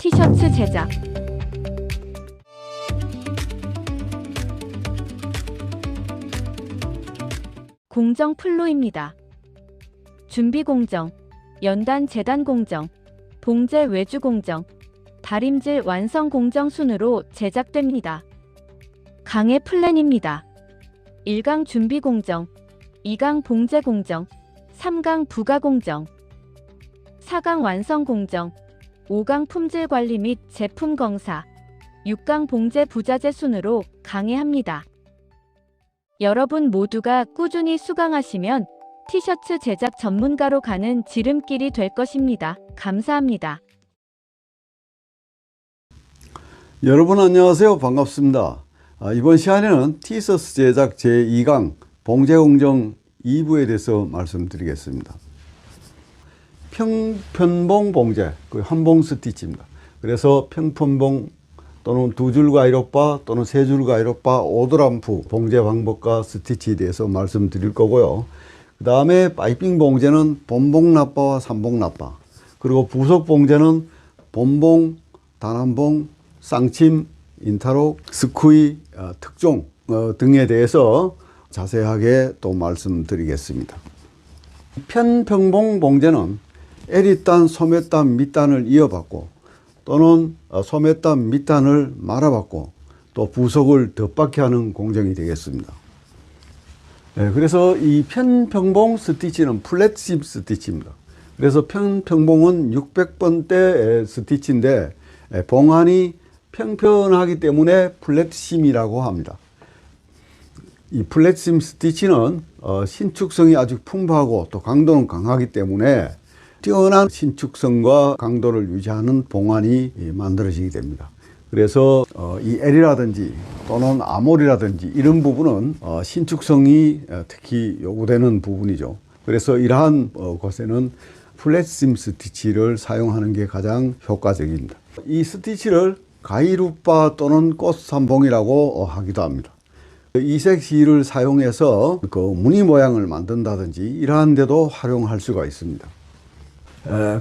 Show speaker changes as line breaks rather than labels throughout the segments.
티셔츠 제작 공정 플로입니다. 준비 공정, 연단 재단 공정, 봉제 외주 공정, 다림질 완성 공정 순으로 제작됩니다. 강의 플랜입니다. 1강 준비 공정, 2강 봉제 공정, 3강 부가 공정, 4강 완성 공정, 5강 품질 관리 및 제품 검사, 6강 봉제 부자재 순으로 강의합니다. 여러분 모두가 꾸준히 수강하시면 티셔츠 제작 전문가로 가는 지름길이 될 것입니다. 감사합니다.
여러분 안녕하세요. 반갑습니다. 이번 시간에는 티셔츠 제작 제2강 봉제공정 2부에 대해서 말씀드리겠습니다. 평편봉 봉제, 한봉 스티치입니다. 그래서 평편봉 또는 두 줄 가이로바 또는 세 줄 가이로바 오드람프 봉제 방법과 스티치에 대해서 말씀드릴 거고요. 그 다음에 파이핑 봉제는 본봉 납바와 삼봉 납바, 그리고 부속 봉제는 본봉, 단한봉, 쌍침, 인타록, 스쿠이, 특종 등에 대해서 자세하게 또 말씀드리겠습니다. 편평봉 봉제는 에리단, 소매단, 밑단을 이어받고 또는 소매단, 밑단을 말아받고 또 부속을 덧박게 하는 공정이 되겠습니다. 그래서 이 편평봉 스티치는 플랫십 스티치입니다. 그래서 편평봉은 600번대 스티치인데 봉안이 평평하기 때문에 플랫심이라고 합니다. 이 플랫심 스티치는 신축성이 아주 풍부하고 또 강도는 강하기 때문에 뛰어난 신축성과 강도를 유지하는 봉안이 만들어지게 됩니다. 그래서 이 L이라든지 또는 아몰이라든지 이런 부분은 신축성이 특히 요구되는 부분이죠. 그래서 이러한 곳에는 플랫심 스티치를 사용하는 게 가장 효과적입니다. 이 스티치를 가이루바 또는 꽃삼봉이라고 하기도 합니다. 이색 실을 사용해서 그 무늬 모양을 만든다든지 이러한 데도 활용할 수가 있습니다.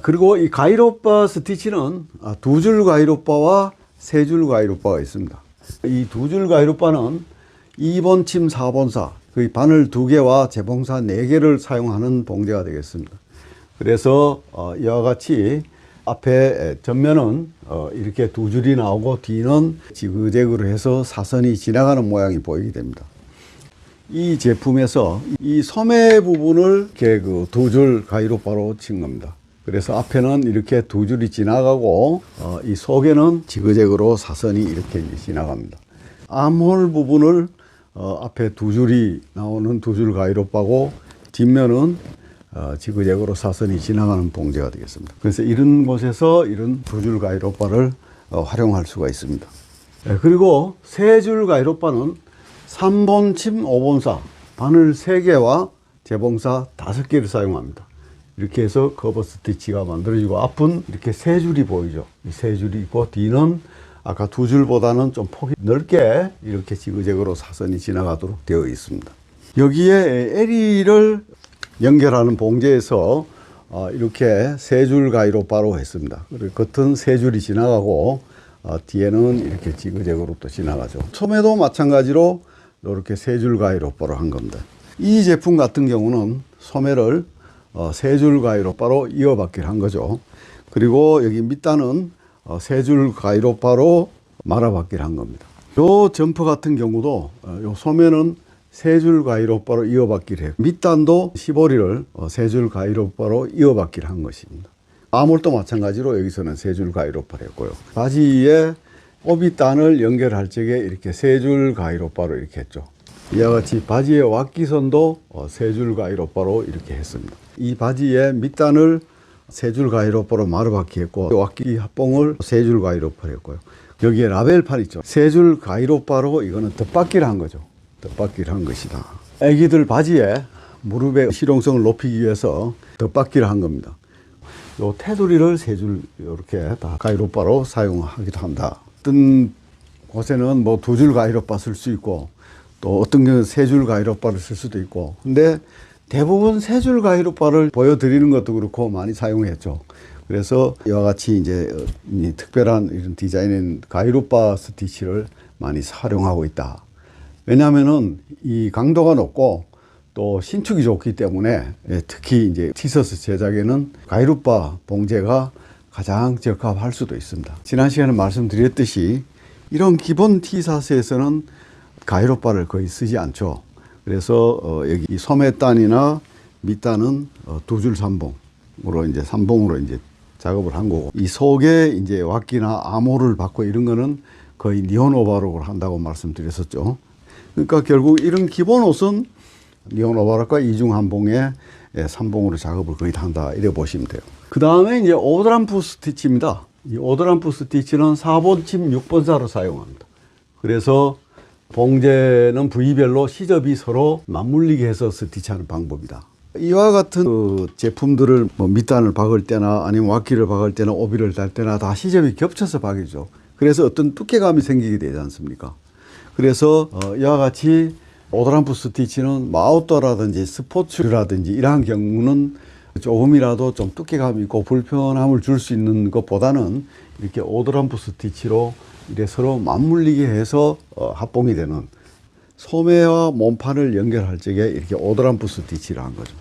그리고 이 가이로바 스티치는 두 줄 가이로바와 세 줄 가이로바가 있습니다. 이 두 줄 가이로바는 2번 침 4번사, 그 바늘 2개와 재봉사 4개를 사용하는 봉제가 되겠습니다. 그래서 이와 같이 앞에 전면은 이렇게 두 줄이 나오고 뒤는 지그재그로 해서 사선이 지나가는 모양이 보이게 됩니다. 이 제품에서 이 소매 부분을 이렇게 그 두 줄 가이로바로 친 겁니다. 그래서 앞에는 이렇게 두 줄이 지나가고 이 속에는 지그재그로 사선이 이렇게 지나갑니다. 암홀 부분을 앞에 두 줄이 나오는 두 줄 가이로바고 뒷면은 지그재그로 사선이 지나가는 봉제가 되겠습니다. 그래서 이런 곳에서 이런 두 줄 가이로바를 활용할 수가 있습니다. 그리고 세 줄 가이로바는 3번 침 5번사, 바늘 3개와 재봉사 5개를 사용합니다. 이렇게 해서 커버 스티치가 만들어지고 앞은 이렇게 세 줄이 보이죠. 세 줄이 있고 뒤는 아까 두 줄보다는 좀 폭이 넓게 이렇게 지그재그로 사선이 지나가도록 되어 있습니다. 여기에 에리를 연결하는 봉제에서 이렇게 세 줄 가이로바로 했습니다. 그리고 겉은 세 줄이 지나가고 뒤에는 이렇게 지그재그로 또 지나가죠. 소매도 마찬가지로 이렇게 세 줄 가이로바로 한 겁니다. 이 제품 같은 경우는 소매를 세 줄 가이로바로 이어받기를 한 거죠. 그리고 여기 밑단은 세 줄 가이로바로 말아받기를 한 겁니다. 요 점퍼 같은 경우도 요 소매는 세 줄 가이로바로 이어받기를 해요. 밑단도 시보리를 세 줄 가이로바로 이어받기를 한 것입니다. 아몰도 마찬가지로 여기서는 세 줄 가이로바를 했고요. 바지에 오비단을 연결할 적에 이렇게 세 줄 가이로바로 이렇게 했죠. 이와 같이 바지의 왁기선도 세 줄 가이로바로 이렇게 했습니다. 이 바지의 밑단을 세 줄 가이로바로 마루받기 했고 왁기 합봉을 세 줄 가이로바로 했고요. 여기에 라벨판 있죠. 세 줄 가이로바로 이거는 덧받기를 한 거죠. 덧받기를 한 것이다. 애기들 바지에 무릎의 실용성을 높이기 위해서 덧받기를 한 겁니다. 요 테두리를 세 줄 이렇게 다 가이로바로 사용하기도 한다. 어떤 곳에는 뭐 두 줄 가이로바 쓸 수 있고 또 어떤 경우는 세 줄 가이로바를 쓸 수도 있고, 근데 대부분 세 줄 가이로바를 보여드리는 것도 그렇고 많이 사용했죠. 그래서 이와 같이 이제 이 특별한 이런 디자인인 가이루파 스티치를 많이 활용하고 있다. 왜냐하면은 이 강도가 높고 또 신축이 좋기 때문에 특히 이제 티셔츠 제작에는 가이루파 봉제가 가장 적합할 수도 있습니다. 지난 시간에 말씀드렸듯이 이런 기본 티셔츠에서는 가이루파를 거의 쓰지 않죠. 그래서 여기 이 소매단이나 밑단은 두 줄 삼봉으로 이제 삼봉으로 이제 작업을 한 거고, 이 속에 이제 왁기나 암호를 받고 이런 거는 거의 니온 오버록을 한다고 말씀드렸었죠. 그러니까 결국 이런 기본 옷은 니온 오버록과 이중 한봉에 삼봉으로 작업을 거의 다 한다 이래 보시면 돼요. 그 다음에 이제 오드람프 스티치입니다. 이 오드람프 스티치는 4번침 6번사로 사용합니다. 그래서 봉제는 부위별로 시접이 서로 맞물리게 해서 스티치하는 방법이다. 이와 같은 그 제품들을 뭐 밑단을 박을 때나 아니면 왁기를 박을 때나 오비를 달 때나 다 시접이 겹쳐서 박이죠. 그래서 어떤 두께감이 생기게 되지 않습니까? 그래서 이와 같이 오드람프 스티치는 아웃도어라든지 스포츠라든지 이러한 경우는 조금이라도 좀 두께감이 있고 불편함을 줄 수 있는 것보다는 이렇게 오드람프 스티치로 이래 서로 맞물리게 해서 합봉이 되는, 소매와 몸판을 연결할 적에 이렇게 오드람프 스티치를 한 거죠.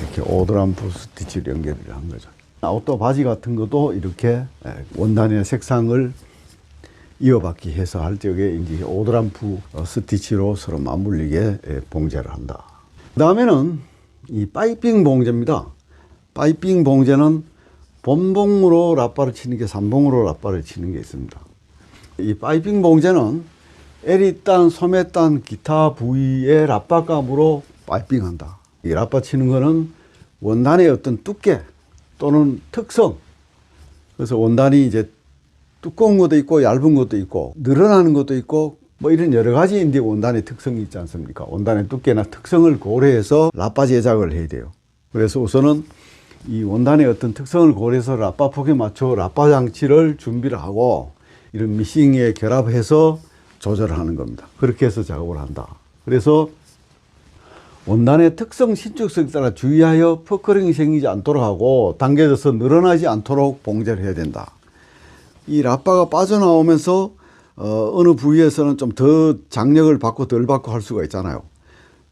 이렇게 오드람프 스티치를 연결을 한 거죠. 아웃도어 바지 같은 것도 이렇게 원단의 색상을 이어받기 해서 할 적에 이제 오드람프 스티치로 서로 맞물리게 봉제를 한다. 그 다음에는 이 파이핑 봉제입니다. 파이핑 봉제는 본봉으로 랍바를 치는 게 삼봉으로 랍바를 치는 게 있습니다. 이 파이핑 봉제는 에리단, 소매단, 기타 부위의 랍바감으로 파이핑한다. 이 랍바 치는 거는 원단의 어떤 두께 또는 특성, 그래서 원단이 이제 두꺼운 것도 있고 얇은 것도 있고 늘어나는 것도 있고 뭐 이런 여러 가지 이제 원단의 특성이 있지 않습니까? 원단의 두께나 특성을 고려해서 랍바 제작을 해야 돼요. 그래서 우선은 이 원단의 어떤 특성을 고려해서 랍바 폭에 맞춰 랍바 장치를 준비를 하고 이런 미싱에 결합해서 조절을 하는 겁니다. 그렇게 해서 작업을 한다. 그래서 원단의 특성, 신축성에 따라 주의하여 퍼커링이 생기지 않도록 하고 당겨져서 늘어나지 않도록 봉제를 해야 된다. 이 랍바가 빠져나오면서 어느 부위에서는 좀 더 장력을 받고 덜 받고 할 수가 있잖아요.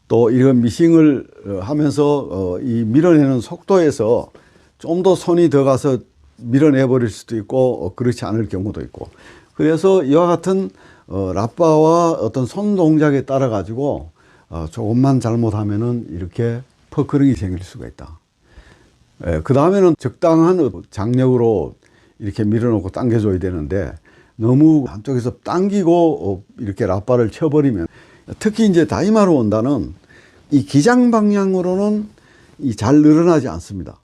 또 이런 미싱을 하면서 이 밀어내는 속도에서 좀 더 손이 더 가서 밀어내 버릴 수도 있고 그렇지 않을 경우도 있고, 그래서 이와 같은 랍바와 어떤 손 동작에 따라 가지고 조금만 잘못하면은 이렇게 퍼커링이 생길 수가 있다. 그 다음에는 적당한 장력으로 이렇게 밀어놓고 당겨줘야 되는데 너무 한쪽에서 당기고 이렇게 랍바를 쳐버리면, 특히 이제 다이마루 원단은 이 기장 방향으로는 잘 늘어나지 않습니다.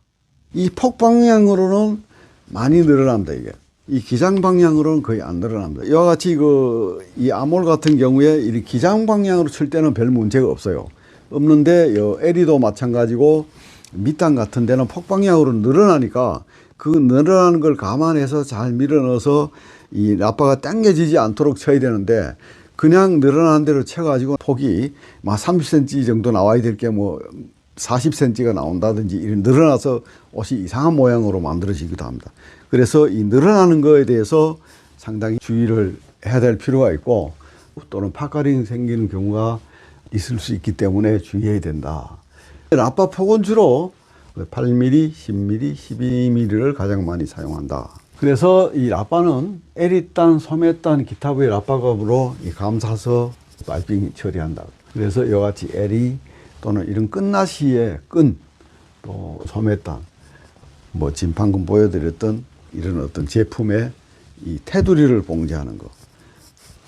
이 폭 방향으로는 많이 늘어납니다. 이게 이 기장 방향으로는 거의 안 늘어납니다. 이와 같이 이 아몰 같은 경우에 이 기장 방향으로 칠 때는 별 문제가 없는데 에리도 마찬가지고 밑단 같은 데는 폭 방향으로 늘어나니까 그 늘어나는 걸 감안해서 잘 밀어 넣어서 이 랍바가 당겨지지 않도록 쳐야 되는데 그냥 늘어나는 대로 쳐가지고 폭이 막 30cm 정도 나와야 될 게 뭐 40cm가 나온다든지 이런 늘어나서 옷이 이상한 모양으로 만들어지기도 합니다. 그래서 이 늘어나는 거에 대해서 상당히 주의를 해야 될 필요가 있고 또는 파카링 생기는 경우가 있을 수 있기 때문에 주의해야 된다. 랍바 폭은 주로 8mm, 10mm, 12mm를 가장 많이 사용한다. 그래서 이 랍바는 에리단, 소매단, 기타 부의 랍바감으로 감싸서 파이핑 처리한다. 그래서 이와 같이 에리 또는 이런 끝나시의 끈, 또 소매단, 뭐 지금 방금 보여드렸던 이런 어떤 제품의 이 테두리를 봉제하는 거,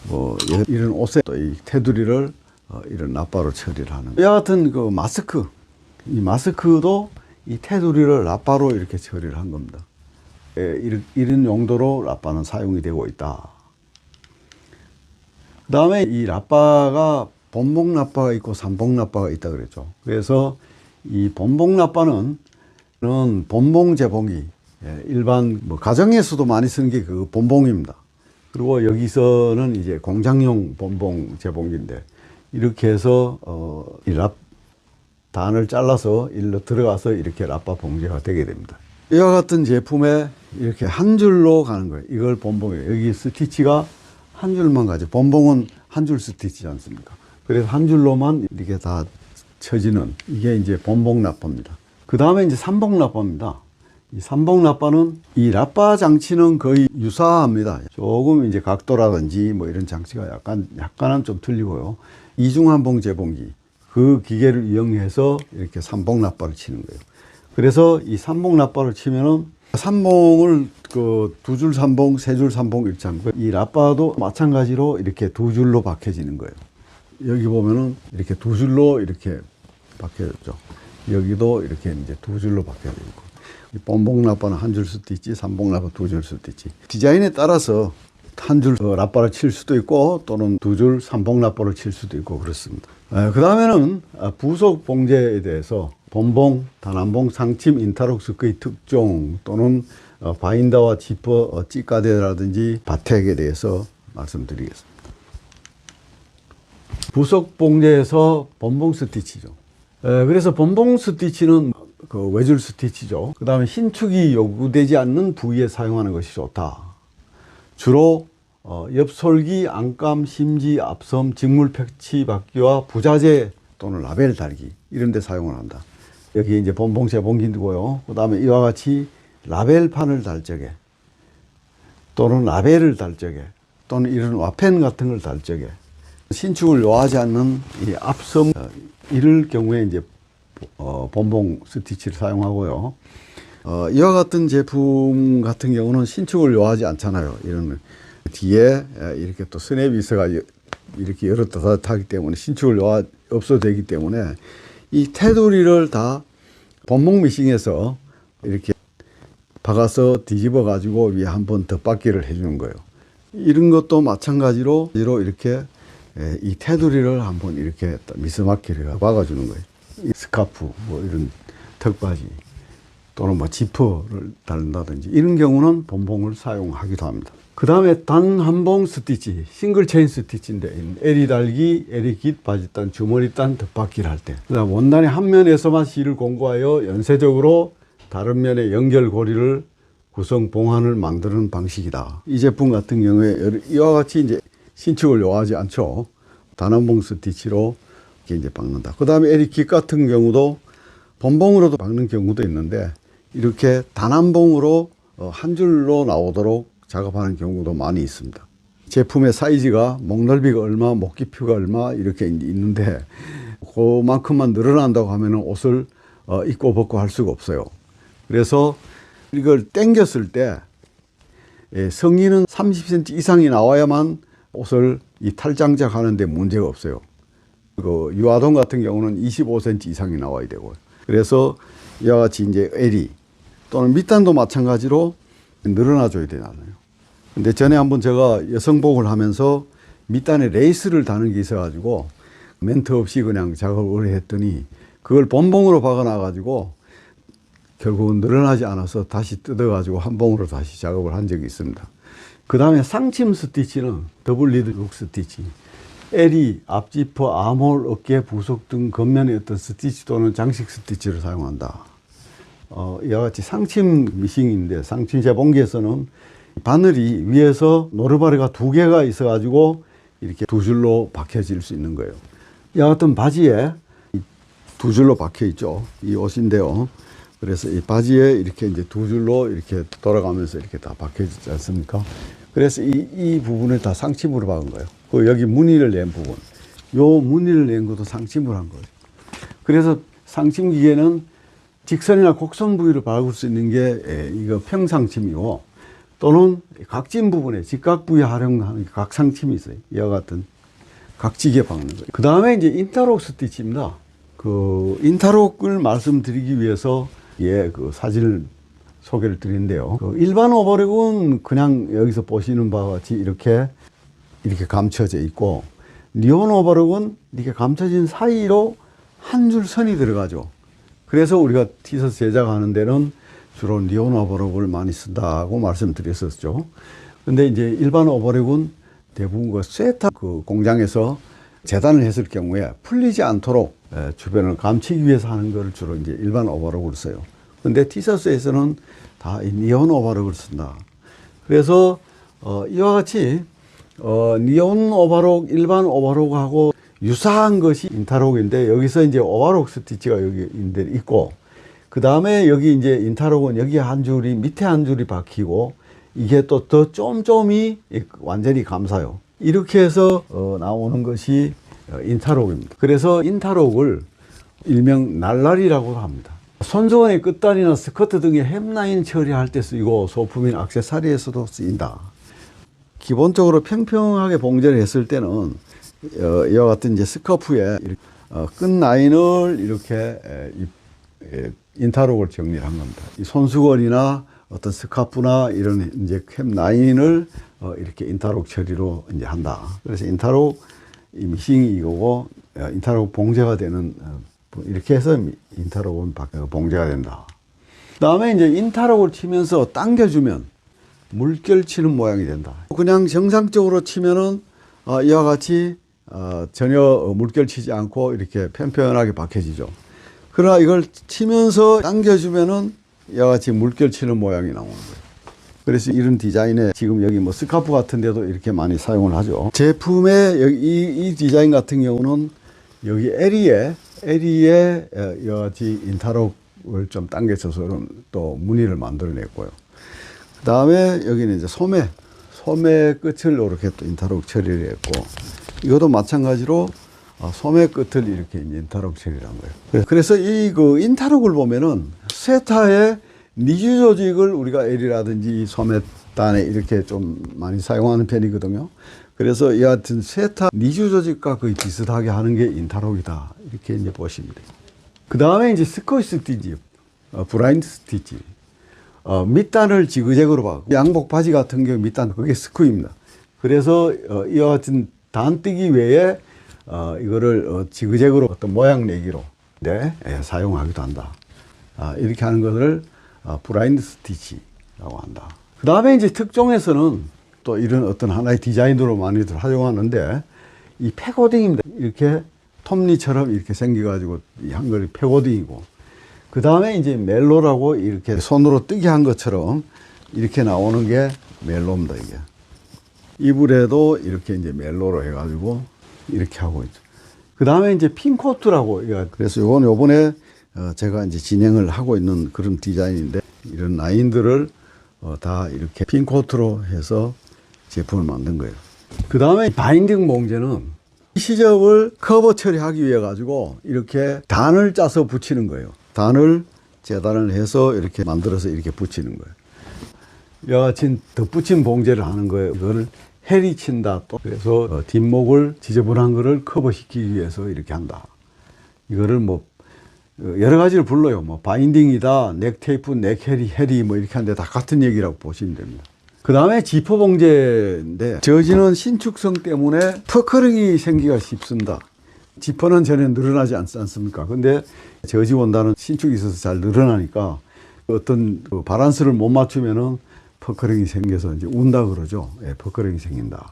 뭐 이런 옷에 또 이 테두리를 이런 랍바로 처리를 하는 거. 이와 같은 그 마스크, 이 마스크도 이 테두리를 랍바로 이렇게 처리를 한 겁니다. 이런 용도로 랍바는 사용이 되고 있다. 그 다음에 이 랍바가 본봉 랍바가 있고 삼봉 랍바가 있다 그랬죠. 그래서 이 본봉 랍바는 본봉 재봉이 일반 뭐 가정에서도 많이 쓰는 게 그 본봉입니다. 그리고 여기서는 이제 공장용 본봉 재봉기인데 이렇게 해서 이 단을 잘라서 일로 들어가서 이렇게 랍바 봉제가 되게 됩니다. 이와 같은 제품에 이렇게 한 줄로 가는 거예요. 이걸 본봉이에요. 여기 스티치가 한 줄만 가죠. 본봉은 한 줄 스티치지 않습니까? 그래서 한 줄로만 이렇게 다 쳐지는 이게 이제 본봉 라빠입니다. 그 다음에 이제 삼봉 라빠입니다. 이 삼봉 라빠는 이 라빠 장치는 거의 유사합니다. 조금 이제 각도라든지 뭐 이런 장치가 약간은 좀 틀리고요. 이중한봉 재봉기 그 기계를 이용해서 이렇게 삼봉 라빠를 치는 거예요. 그래서 이 삼봉 라빠를 치면은 삼봉을 그 두 줄 삼봉, 세 줄 삼봉 이렇게 하는 거예요. 이 라빠도 마찬가지로 이렇게 두 줄로 박혀지는 거예요. 여기 보면은 이렇게 두 줄로 이렇게 박혀졌죠. 여기도 이렇게 이제 두 줄로 박혀져 있고. 이 본봉 라빠는 한 줄 스티치, 삼봉 라빠 두 줄 스티치. 디자인에 따라서 한 줄 라빠를 칠 수도 있고 또는 두 줄 삼봉 라빠를 칠 수도 있고 그렇습니다. 그 다음에는 부속 봉제에 대해서 본봉, 단한봉, 상침, 인타록 스크의 특종 또는 바인더와 지퍼, 찌까대라든지 바텍에 대해서 말씀드리겠습니다. 부속 봉제에서 본봉 스티치죠. 그래서 본봉 스티치는 그 외줄 스티치죠. 그 다음에 신축이 요구되지 않는 부위에 사용하는 것이 좋다. 주로 옆솔기, 안감, 심지, 앞섬, 직물 패치 받기와 부자재 또는 라벨 달기 이런 데 사용을 한다. 여기 이제 본봉 재봉기고요. 그 다음에 이와 같이 라벨판을 달 적에 또는 라벨을 달 적에 또는 이런 와펜 같은 걸 달 적에 신축을 요하지 않는 이 앞섬 이럴 경우에 이제 본봉 스티치를 사용하고요. 이와 같은 제품 같은 경우는 신축을 요하지 않잖아요. 이런 뒤에 이렇게 또 스냅이 있어가 이렇게 열었다 닫았다 하기 때문에 신축을 없어도 되기 때문에 이 테두리를 다 본봉 미싱에서 이렇게 박아서 뒤집어 가지고 위에 한번 덧박기를 해주는 거예요. 이런 것도 마찬가지로 이렇게 이 테두리를 한번 이렇게 미스마키를 박아주는 거예요. 이 스카프 뭐 이런 턱바지 또는 뭐 지퍼를 달는다든지 이런 경우는 본봉을 사용하기도 합니다. 그 다음에 단 한봉 스티치, 싱글 체인 스티치인데 에리 달기, 에리 깃, 바지단, 주머니단, 덧박기를 할 때 그다음 원단의 한 면에서만 실을 공구하여 연쇄적으로 다른 면의 연결고리를 구성 봉환을 만드는 방식이다. 이 제품 같은 경우에 이와 같이 이제 신축을 요하지 않죠. 단한봉 스티치로 이렇게 이제 박는다. 그 다음에 에리 깃 같은 경우도 본봉으로도 박는 경우도 있는데 이렇게 단한봉으로 한 줄로 나오도록 작업하는 경우도 많이 있습니다. 제품의 사이즈가 목 넓이가 얼마, 목 깊이가 얼마 이렇게 있는데 그만큼만 늘어난다고 하면 옷을 입고 벗고 할 수가 없어요. 그래서 이걸 당겼을 때 성인은 30cm 이상이 나와야만 옷을 이 탈장작 하는데 문제가 없어요. 그 유아동 같은 경우는 25cm 이상이 나와야 되고요. 그래서 이와 같이 이제 에리 또는 밑단도 마찬가지로 늘어나줘야 되잖아요. 근데 전에 한번 제가 여성복을 하면서 밑단에 레이스를 다는 게 있어가지고 멘트 없이 그냥 작업을 했더니 그걸 본봉으로 박아놔가지고 결국은 늘어나지 않아서 다시 뜯어가지고 한 봉으로 다시 작업을 한 적이 있습니다. 그 다음에 상침 스티치는 더블 리드 룩 스티치. 에리, 앞지퍼, 아몰, 어깨, 부속 등 겉면의 어떤 스티치 또는 장식 스티치를 사용한다. 이와 같이 상침 미싱인데 상침 재봉기에서는 바늘이 위에서 노르바리가 두 개가 있어가지고 이렇게 두 줄로 박혀질 수 있는 거예요. 이와 같은 바지에 두 줄로 박혀 있죠. 이 옷인데요. 그래서 이 바지에 이렇게 이제 두 줄로 이렇게 돌아가면서 이렇게 다 박혀지지 않습니까? 그래서 이 부분을 다 상침으로 박은 거예요. 그 여기 무늬를 낸 부분, 요 무늬를 낸 것도 상침으로 한 거예요. 그래서 상침 기계는 직선이나 곡선 부위를 박을 수 있는 게 이거 평상침이고 또는 각진 부분에 직각 부위 활용하는 각상침이 있어요. 이와 같은 각지게 박는 거예요. 그 다음에 이제 인타록 스티치입니다. 그 인타록을 말씀드리기 위해서 그 사진을 소개를 드린대요. 그 일반 오버렉은 그냥 여기서 보시는 바와 같이 이렇게 감춰져 있고 리온 오버렉은 이렇게 감춰진 사이로 한 줄 선이 들어가죠. 그래서 우리가 티셔츠 제작하는 데는 주로 리온 오버렉을 많이 쓴다고 말씀드렸었죠. 근데 이제 일반 오버렉은 대부분 그 스웨터 그 공장에서 재단을 했을 경우에 풀리지 않도록 주변을 감추기 위해서 하는 걸 주로 이제 일반 오버렉으로 써요. 근데 티셔츠에서는 다 니온 오버록을 쓴다. 그래서 이와 같이 니온 오버록, 일반 오버록하고 유사한 것이 인타록인데, 여기서 이제 오버록 스티치가 여기 있고, 그 다음에 여기 이제 인타록은 여기 한 줄이, 밑에 한 줄이 박히고, 이게 또 더 쫌쫌이 완전히 감사요. 이렇게 해서 나오는 것이 인타록입니다. 그래서 인타록을 일명 날라리라고 합니다. 손수건의 끝단이나 스커트 등의 햄라인 처리할 때 쓰이고 소품인 액세서리에서도 쓰인다. 기본적으로 평평하게 봉제를 했을 때는 이와 같은 이제 스커프에 끝 라인을 이렇게 인타록을 정리를 한 겁니다. 이 손수건이나 어떤 스카프나 이런 이제 햄 라인을 이렇게 인타록 처리로 이제 한다. 그래서 인타록 이 미싱이 이거고, 인타록 봉제가 되는, 이렇게 해서 인타록은 봉제가 된다. 그 다음에 이제 인타록을 치면서 당겨주면 물결 치는 모양이 된다. 그냥 정상적으로 치면은 이와 같이 전혀 물결 치지 않고 이렇게 편편하게 박혀지죠. 그러나 이걸 치면서 당겨주면은 이와 같이 물결 치는 모양이 나오는 거예요. 그래서 이런 디자인에 지금 여기 뭐 스카프 같은 데도 이렇게 많이 사용을 하죠. 제품의 여기 이 디자인 같은 경우는 여기 에리에 이와 같이 인타록을 좀 당겨쳐서 또 무늬를 만들어냈고요. 그 다음에 여기는 이제 소매 끝을 이렇게 또 인타록 처리를 했고, 이것도 마찬가지로 소매 끝을 이렇게 인타록 처리를 한 거예요. 그래서 이 그 인타록을 보면은 스웨터의 니즈 조직을 우리가 L이라든지 소매단에 이렇게 좀 많이 사용하는 편이거든요. 그래서 이 같은 스웨터 니즈 조직과 거의 비슷하게 하는 게 인타록이다. 이렇게 이제 보시면 돼요. 그 다음에 이제 스커트 스티치, 브라인드 스티치. 밑단을 지그재그로 봐. 양복 바지 같은 경우 밑단, 그게 스쿠입니다. 그래서 이와 같은 단뜨기 외에 이거를 지그재그로 어떤 모양 내기로 사용하기도 한다. 이렇게 하는 것을 브라인드 스티치라고 한다. 그 다음에 이제 특종에서는 또 이런 어떤 하나의 디자인으로 많이들 활용하는데, 이 패고딩입니다. 이렇게 톱니처럼 이렇게 생겨가지고 한 거를 패고딩이고, 그 다음에 이제 멜로라고 이렇게 손으로 뜨게 한 것처럼 이렇게 나오는 게 멜로입니다, 이게. 이불에도 이렇게 이제 멜로로 해가지고 이렇게 하고 있죠. 그 다음에 이제 핀코트라고, 그래서 요번에 제가 이제 진행을 하고 있는 그런 디자인인데, 이런 라인들을 다 이렇게 핀코트로 해서 제품을 만든 거예요. 그 다음에 바인딩 봉제는 시접을 커버 처리하기 위해 가지고 이렇게 단을 짜서 붙이는 거예요. 단을 재단을 해서 이렇게 만들어서 이렇게 붙이는 거예요. 이와 같이 덧붙인 봉제를 하는 거예요. 이거를 해리 친다. 또 그래서 뒷목을 지저분한 거를 커버시키기 위해서 이렇게 한다. 이거를 뭐 여러 가지를 불러요. 뭐 바인딩이다, 넥 테이프, 넥 해리 뭐 이렇게 하는데 다 같은 얘기라고 보시면 됩니다. 그 다음에 지퍼 봉제인데, 저지는 신축성 때문에 퍼커링이 생기가 쉽습니다. 지퍼는 전혀 늘어나지 않습니까? 근데 저지 원단은 신축이 있어서 잘 늘어나니까 어떤 그 바란스를 못 맞추면은 퍼커링이 생겨서 이제 운다 그러죠. 퍼커링이 생긴다.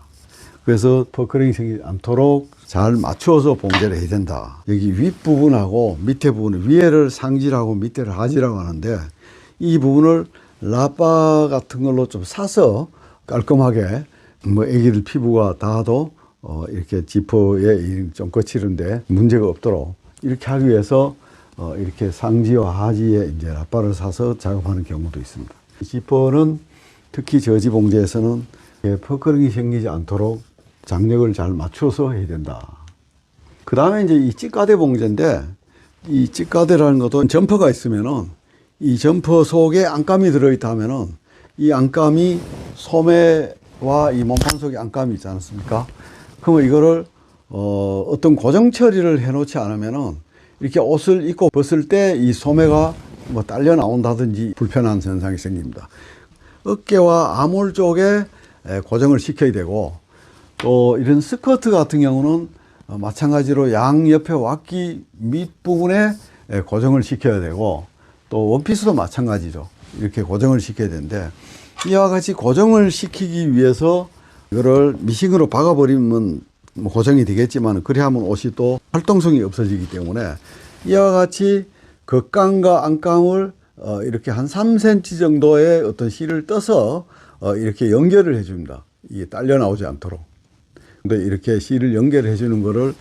그래서 퍼커링이 생기지 않도록 잘 맞추어서 봉제를 해야 된다. 여기 윗부분하고 밑에 부분을, 위에를 상지라고 밑에를 하지라고 하는데, 이 부분을 라빠 같은 걸로 좀 사서 깔끔하게, 뭐 애기들 피부가 닿아도 이렇게 지퍼에 좀 거치는데 문제가 없도록 이렇게 하기 위해서 이렇게 상지와 하지에 이제 라빠를 사서 작업하는 경우도 있습니다. 지퍼는 특히 저지 봉제에서는 퍼커링이 생기지 않도록 장력을 잘 맞춰서 해야 된다. 그 다음에 이제 이 찌까대 봉제인데, 이 찌까대라는 것도 점퍼가 있으면은 이 점퍼 속에 안감이 들어있다 하면은 이 안감이 소매와 이 몸판 속에 안감이 있지 않습니까? 그러면 이거를 어떤 고정 처리를 해 놓지 않으면은 이렇게 옷을 입고 벗을 때 이 소매가 뭐 딸려 나온다든지 불편한 현상이 생깁니다. 어깨와 아몰 쪽에 고정을 시켜야 되고, 또 이런 스커트 같은 경우는 마찬가지로 양옆에 왁기 밑부분에 고정을 시켜야 되고, 또 원피스도 마찬가지죠. 이렇게 고정을 시켜야 되는데, 이와 같이 고정을 시키기 위해서 이거를 미싱으로 박아버리면 뭐 고정이 되겠지만, 그래야 하면 옷이 또 활동성이 없어지기 때문에 이와 같이 겉감과 안감을 이렇게 한 3cm 정도의 어떤 실을 떠서 이렇게 연결을 해줍니다. 이게 딸려 나오지 않도록. 근데 이렇게 실을 연결해 주는 거를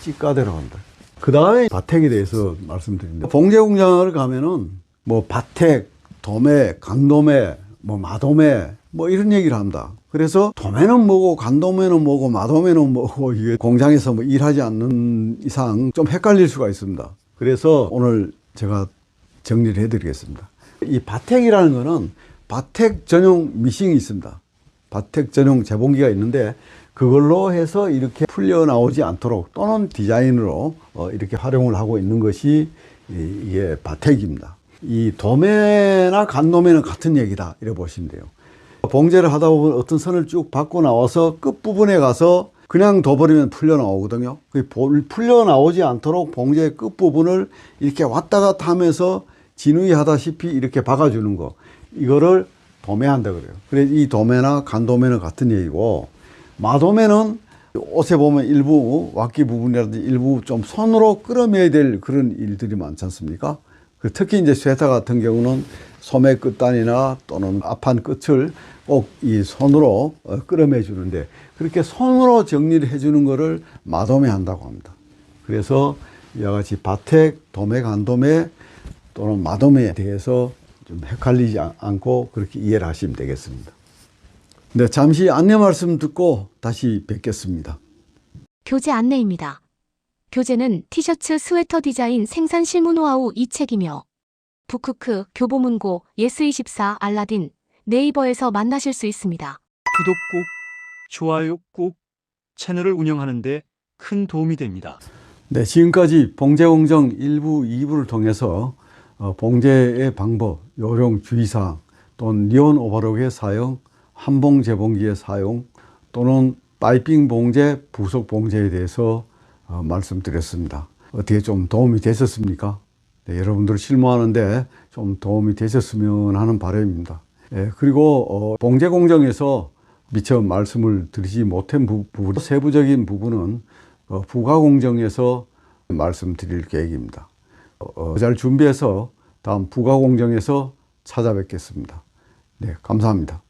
찌까대로 한다. 그 다음에 바택에 대해서 말씀드립니다. 봉제 공장을 가면은 뭐 바택, 도매, 간도매, 뭐 마도매 뭐 이런 얘기를 합니다. 그래서 도매는 뭐고 간도매는 뭐고 마도매는 뭐고 이게 공장에서 뭐 일하지 않는 이상 좀 헷갈릴 수가 있습니다. 그래서 오늘 제가 정리를 해드리겠습니다. 이 바택이라는 거는 바택 전용 미싱이 있습니다. 바택 전용 재봉기가 있는데 그걸로 해서 이렇게 풀려 나오지 않도록 또는 디자인으로 이렇게 활용을 하고 있는 것이 이게 바택입니다. 이 도매나 간도매는 같은 얘기다 이렇게 보시면 돼요. 봉제를 하다 보면 어떤 선을 쭉 받고 나와서 끝부분에 가서 그냥 둬버리면 풀려 나오거든요. 풀려 나오지 않도록 봉제의 끝부분을 이렇게 왔다 갔다 하면서 진위 하다시피 이렇게 박아주는 거, 이거를 도매한다 그래요. 그래서 이 도매나 간도매는 같은 얘기고, 마도매는 옷에 보면 일부 왁기 부분이라든지 일부 좀 손으로 끌어매야 될 그런 일들이 많지 않습니까? 특히 이제 쇠타 같은 경우는 소매 끝단이나 또는 앞판 끝을 꼭 이 손으로 끌어매 주는데, 그렇게 손으로 정리를 해주는 것을 마도매 한다고 합니다. 그래서 이와 같이 바택, 도매, 간도매 또는 마도매에 대해서 좀 헷갈리지 않고 그렇게 이해를 하시면 되겠습니다. 네, 잠시 안내 말씀 듣고 다시 뵙겠습니다.
교재 안내입니다. 교재는 티셔츠 스웨터 디자인 생산 실무 노하우 이 책이며 북크크, 교보문고, 예스24, 알라딘, 네이버에서 만나실 수 있습니다.
구독 꾹, 좋아요 꾹, 채널을 운영하는 데 큰 도움이 됩니다.
네, 지금까지 봉제공정 1부, 2부를 통해서 봉제의 방법, 요령, 주의사항, 또는 니온 오버록의 사용, 한봉 재봉기의 사용, 또는 파이핑 봉제, 부속 봉제에 대해서 말씀드렸습니다. 어떻게 좀 도움이 되셨습니까? 네, 여러분들 실무하는데 좀 도움이 되셨으면 하는 바람입니다. 네, 그리고 봉제 공정에서 미처 말씀을 드리지 못한 부분, 세부적인 부분은 부가 공정에서 말씀드릴 계획입니다. 잘 준비해서 다음 부가 공정에서 찾아뵙겠습니다. 네, 감사합니다.